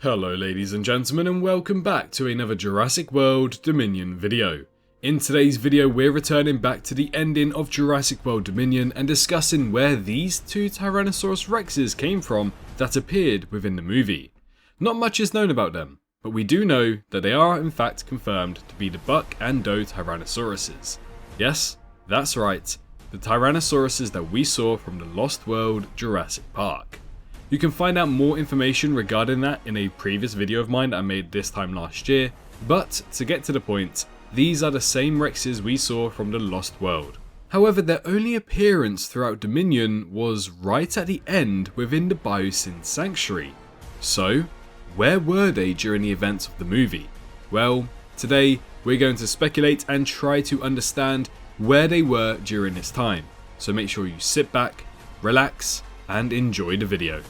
Hello ladies and gentlemen, and welcome back to another Jurassic World Dominion video. In today's video we're returning back to the ending of Jurassic World Dominion and discussing where these two Tyrannosaurus Rexes came from that appeared within the movie. Not much is known about them, but we do know that they are in fact confirmed to be the Buck and Doe Tyrannosauruses. Yes, that's right, the Tyrannosauruses that we saw from the Lost World Jurassic Park. You can find out more information regarding that in a previous video of mine that I made this time last year, but to get to the point, these are the same Rexes we saw from the Lost World. However, their only appearance throughout Dominion was right at the end within the BioSyn Sanctuary. So, where were they during the events of the movie? Well, today we're going to speculate and try to understand where they were during this time. So make sure you sit back, relax, and enjoy the video.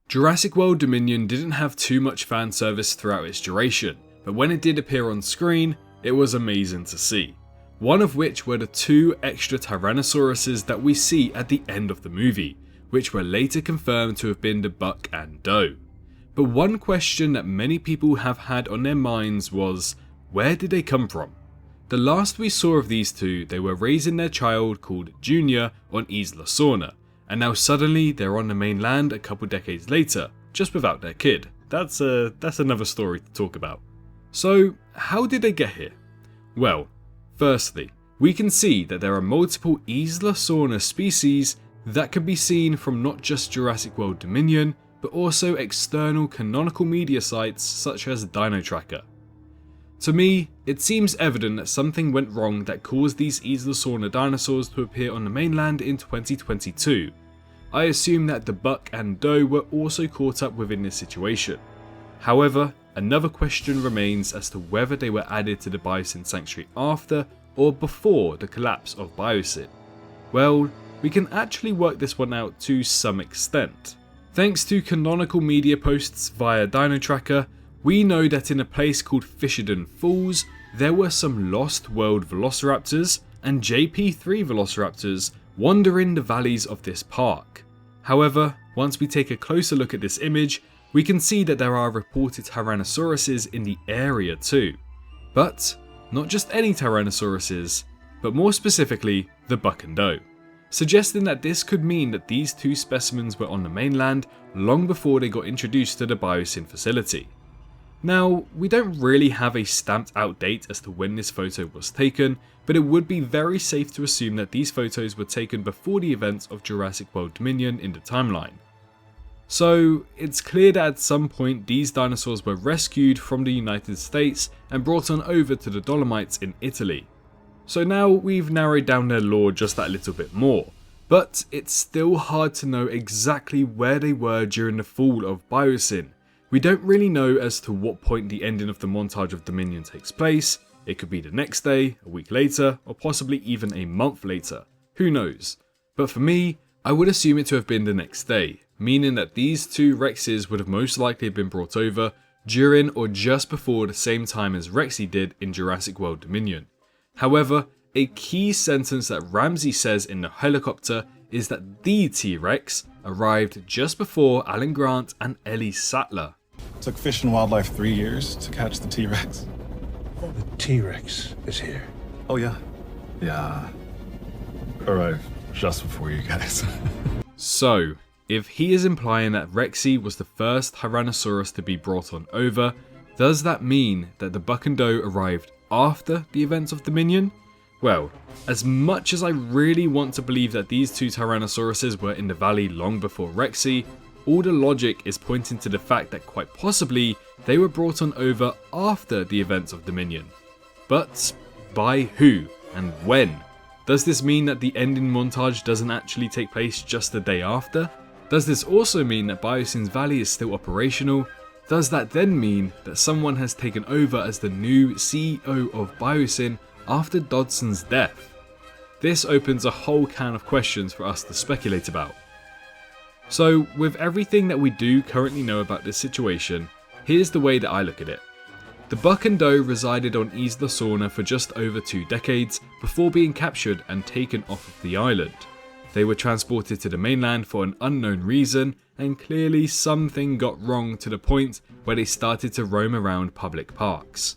Jurassic World Dominion didn't have too much fan service throughout its duration, but when it did appear on screen, it was amazing to see. One of which were the two extra Tyrannosauruses that we see at the end of the movie, which were later confirmed to have been the Buck and Doe. But one question that many people have had on their minds was, where did they come from? The last we saw of these two, they were raising their child called Junior on Isla Sorna, and now suddenly they're on the mainland a couple decades later, just without their kid. That's another story to talk about. So, how did they get here? Well, firstly, we can see that there are multiple Isla Sorna species that can be seen from not just Jurassic World Dominion, but also external canonical media sites such as Dino Tracker. To me, it seems evident that something went wrong that caused these Isla Sorna dinosaurs to appear on the mainland in 2022. I assume that the Buck and Doe were also caught up within this situation. However, another question remains as to whether they were added to the BioSyn Sanctuary after or before the collapse of BioSyn. Well, we can actually work this one out to some extent. Thanks to canonical media posts via Dino Tracker, we know that in a place called Fisherden Falls, there were some Lost World Velociraptors and JP3 Velociraptors wandering the valleys of this park. However, once we take a closer look at this image, we can see that there are reported Tyrannosauruses in the area too. But not just any Tyrannosauruses, but more specifically the Buck and Doe, suggesting that this could mean that these two specimens were on the mainland long before they got introduced to the BioSyn facility. Now, we don't really have a stamped out date as to when this photo was taken, but it would be very safe to assume that these photos were taken before the events of Jurassic World Dominion in the timeline. So, it's clear that at some point these dinosaurs were rescued from the United States and brought on over to the Dolomites in Italy. So now we've narrowed down their lore just that little bit more, but it's still hard to know exactly where they were during the fall of BioSyn. We don't really know as to what point the ending of the montage of Dominion takes place. It could be the next day, a week later, or possibly even a month later. Who knows? But for me, I would assume it to have been the next day, meaning that these two Rexes would have most likely been brought over during or just before the same time as Rexy did in Jurassic World Dominion. However, a key sentence that Ramsey says in the helicopter is that the T-Rex arrived just before Alan Grant and Ellie Sattler. It took Fish and Wildlife 3 years to catch the T-Rex. The T-Rex is here. Oh yeah? Yeah. Arrived just before you guys. So, if he is implying that Rexy was the first Tyrannosaurus to be brought on over, does that mean that the Buck and Doe arrived after the events of Dominion? Well, as much as I really want to believe that these two Tyrannosauruses were in the valley long before Rexy, all the logic is pointing to the fact that quite possibly they were brought on over after the events of Dominion. But by who and when? Does this mean that the ending montage doesn't actually take place just the day after? Does this also mean that BioSyn's Valley is still operational? Does that then mean that someone has taken over as the new CEO of BioSyn after Dodson's death? This opens a whole can of questions for us to speculate about. So, with everything that we do currently know about this situation, here's the way that I look at it. The Buck and Doe resided on Isla Sorna for just over 2 decades before being captured and taken off of the island. They were transported to the mainland for an unknown reason, and clearly something got wrong to the point where they started to roam around public parks.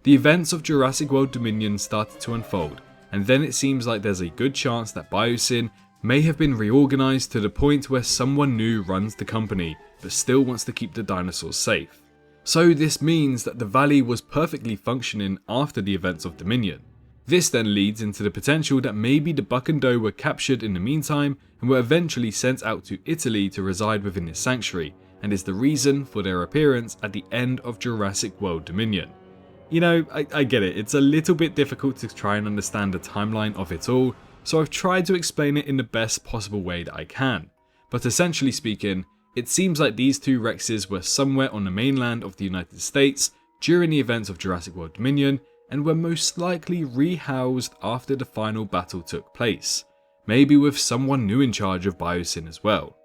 The events of Jurassic World Dominion started to unfold, and then it seems like there's a good chance that BioSyn may have been reorganized to the point where someone new runs the company, but still wants to keep the dinosaurs safe. So this means that the valley was perfectly functioning after the events of Dominion. This then leads into the potential that maybe the Buck and Doe were captured in the meantime and were eventually sent out to Italy to reside within this sanctuary, and is the reason for their appearance at the end of Jurassic World Dominion. You know, I get it, it's a little bit difficult to try and understand the timeline of it all, so I've tried to explain it in the best possible way that I can. But essentially speaking, it seems like these two Rexes were somewhere on the mainland of the United States during the events of Jurassic World Dominion, and were most likely rehoused after the final battle took place, maybe with someone new in charge of BioSyn as well.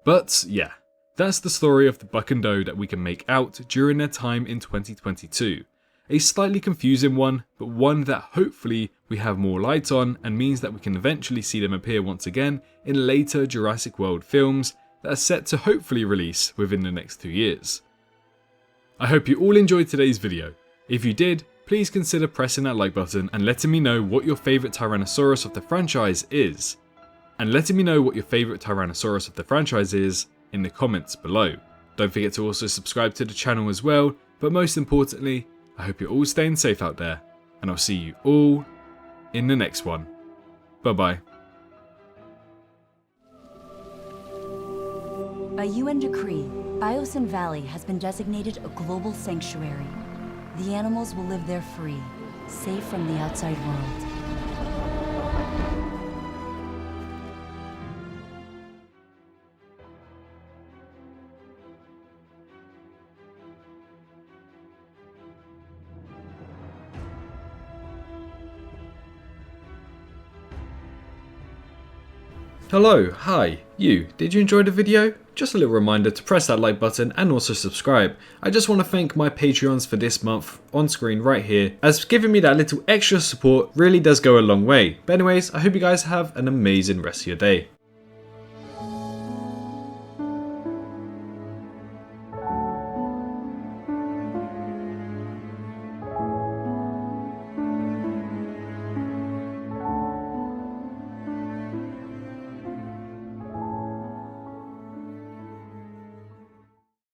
But yeah, that's the story of the Buck and Doe that we can make out during their time in 2022. A slightly confusing one, but one that hopefully we have more light on and means that we can eventually see them appear once again in later Jurassic World films that are set to hopefully release within the next 2 years. I hope you all enjoyed today's video. If you did, please consider pressing that like button and letting me know what your favourite Tyrannosaurus of the franchise is. in the comments below. Don't forget to also subscribe to the channel as well, but most importantly, I hope you're all staying safe out there, and I'll see you all in the next one. Bye bye. By UN decree, BioSyn Valley has been designated a global sanctuary. The animals will live there free, safe from the outside world. Hello, hi, you, did you enjoy the video? Just a little reminder to press that like button and also subscribe. I just want to thank my Patreons for this month on screen right here, as giving me that little extra support really does go a long way. But anyways, I hope you guys have an amazing rest of your day.